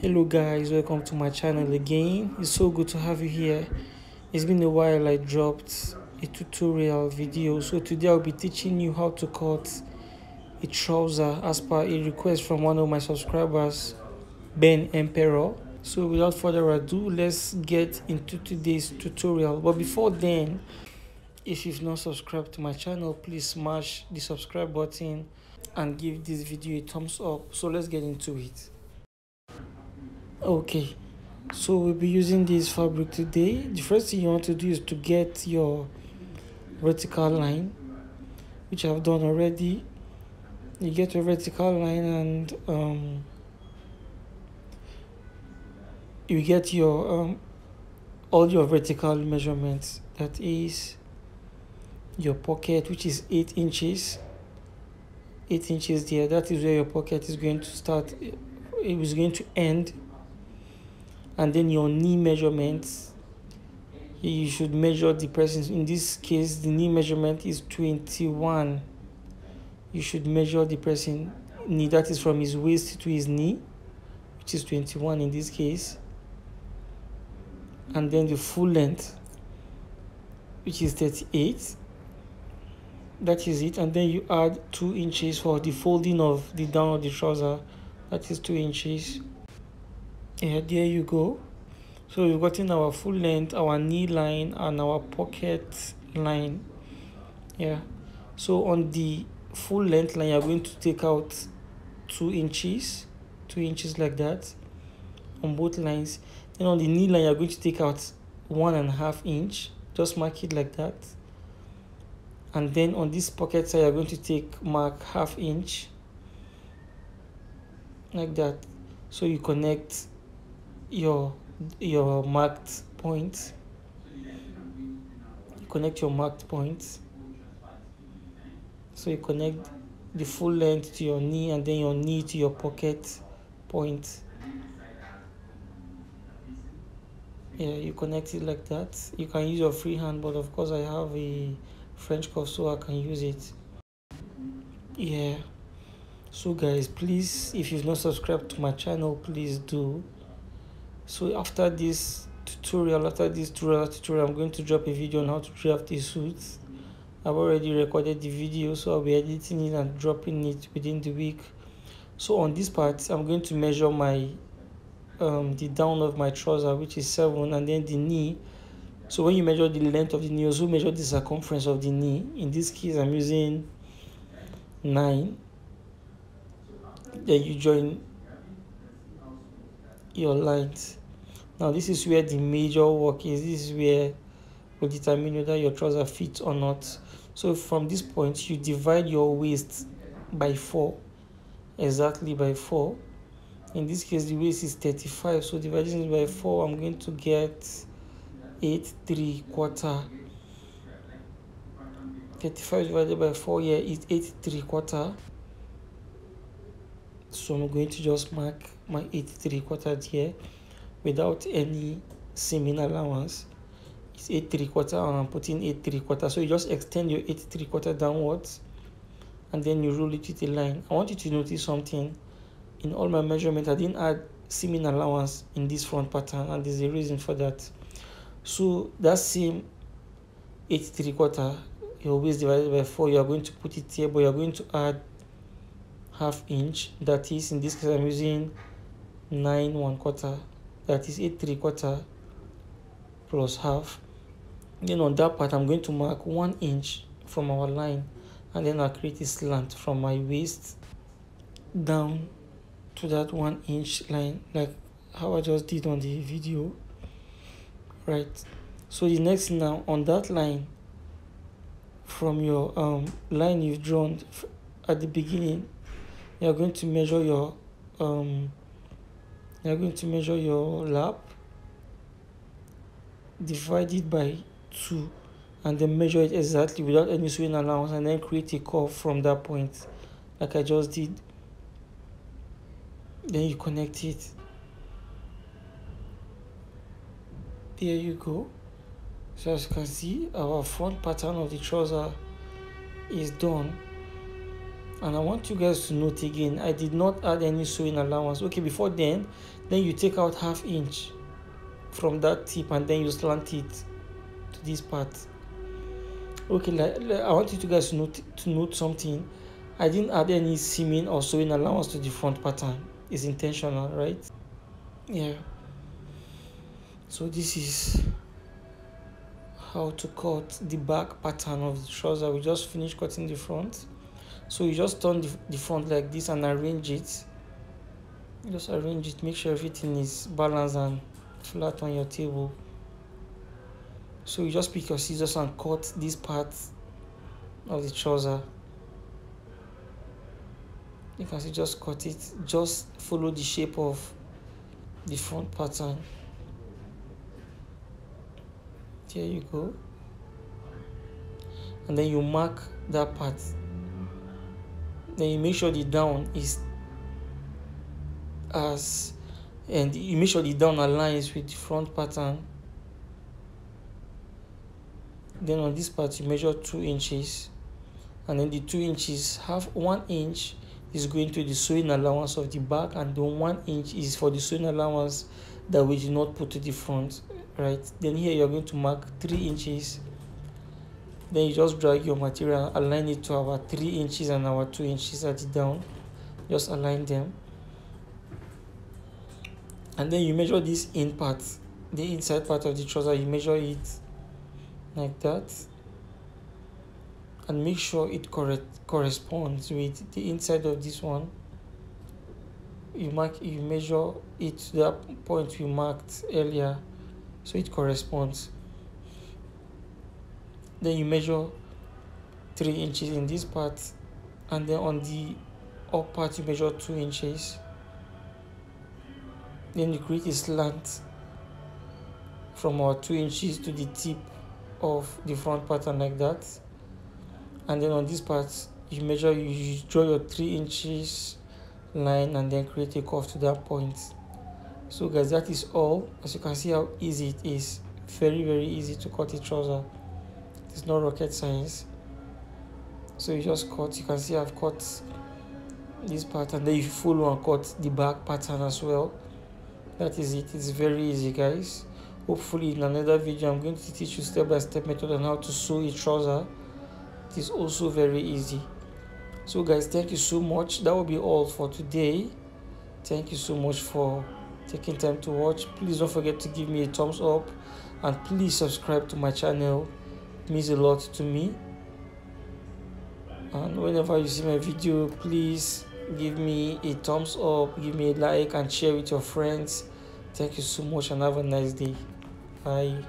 Hello guys, welcome to my channel again. It's so good to have you here. It's been a while I dropped a tutorial video, so today I'll be teaching you how to cut a trouser as per a request from one of my subscribers, Ben Emperor. So without further ado, let's get into today's tutorial. But before then, if you've not subscribed to my channel, please smash the subscribe button and give this video a thumbs up. So let's get into it. Okay, so we'll be using this fabric today. The first thing you want to do is to get your vertical line, which I've done already. You get your vertical line and you get your all your vertical measurements. That is your pocket, which is 8 inches. 8 inches there. That is where your pocket is going to start. It is going to end. And then your knee measurements, you should measure the person. In this case, the knee measurement is 21. You should measure the person knee, that is from his waist to his knee, which is 21 in this case. And then the full length, which is 38. That is it. And then you add 2 inches for the folding of the down of the trouser. That is 2 inches. Yeah, there you go. So we've gotten our full length, our knee line, and our pocket line. Yeah. So on the full length line, you're going to take out 2 inches, 2 inches like that on both lines. Then on the knee line, you're going to take out 1.5 inch. Just mark it like that. And then on this pocket side, you're going to mark 1/2 inch like that. So you connect your marked points. You connect your marked points. So you connect the full length to your knee and then your knee to your pocket point. Yeah, you connect it like that. You can use your free hand, but of course I have a French cuff, so I can use it. Yeah. So guys, please, if you've not subscribed to my channel, please do. So after this tutorial, I'm going to drop a video on how to draft a suit. I've already recorded the video, so I'll be editing it and dropping it within the week. So on this part, I'm going to measure my the down of my trouser, which is 7, and then the knee. So when you measure the length of the knee, also measure the circumference of the knee. In this case, I'm using 9. Then you join your lines. Now this is where the major work is. This is where will determine whether your trouser fits or not. So from this point, you divide your waist by 4, exactly by 4. In this case, the waist is 35, so dividing it by 4, I'm going to get 8 3/4. 35 divided by 4 here is 8 3/4. So I'm going to just mark my 8 3/4 here without any seaming allowance. It's 8 3/4 and I'm putting 8 3/4. So you just extend your 8 3/4 downwards and then you roll it with a line. I want you to notice something. In all my measurements, I didn't add seaming allowance in this front pattern, and there's a reason for that. So that same 8 3/4, your waist divided by 4, you are going to put it here, but you are going to add 1/2 inch. That is, in this case, I'm using 9 1/4. That is 8 3/4 plus 1/2. Then on that part, I'm going to mark 1 inch from our line, and then I'll create a slant from my waist down to that 1 inch line, like how I just did on the video, right? So the next thing now, on that line, from your line you've drawn at the beginning, you're going to measure your lap, divide it by 2, and then measure it exactly without any sewing allowance, and then create a curve from that point like I just did. Then you connect it. There you go. So as you can see, our front pattern of the trouser is done. And I want you guys to note again, I did not add any sewing allowance. Okay, before then you take out 1/2 inch from that tip and then you slant it to this part. Okay, I want you guys to note something. I didn't add any seaming or sewing allowance to the front pattern. It's intentional, right? Yeah. So this is how to cut the back pattern of the trouser. We just finished cutting the front. So you just turn the front like this and arrange it. Just arrange it, make sure everything is balanced and flat on your table. So you just pick your scissors and cut this part of the trouser. You can see, just cut it, just follow the shape of the front pattern. There you go. And then you mark that part. Then you make sure the down is you make sure the down aligns with the front pattern. Then on this part you measure 2 inches, and then the 2 inches, 1 inch is going to the sewing allowance of the back, and then 1 inch is for the sewing allowance that we did not put to the front, right? Then here you're going to mark 3 inches. Then you just drag your material, align it to our 3 inches and our 2 inches at the down. Just align them. And then you measure this in part, the inside part of the trouser, you measure it like that. And make sure it corresponds with the inside of this one. You measure it to that point we marked earlier, so it corresponds. Then you measure 3 inches in this part, and then on the up part you measure 2 inches. Then you create a slant from our 2 inches to the tip of the front pattern like that. And then on this part you draw your 3 inches line and then create a curve to that point. So guys, that is all. As you can see how easy it is. Very, very easy to cut a trouser. It's not rocket science. So you just cut. You can see I've cut this part, and then you follow and cut the back pattern as well. That is it. It's very easy, guys. Hopefully in another video I'm going to teach you step-by-step method on how to sew a trouser. It is also very easy. So guys, thank you so much. That will be all for today. Thank you so much for taking time to watch. Please don't forget to give me a thumbs up, and please subscribe to my channel. It means a lot to me. And whenever you see my video, please give me a thumbs up, give me a like, and share with your friends. Thank you so much, and have a nice day. Bye.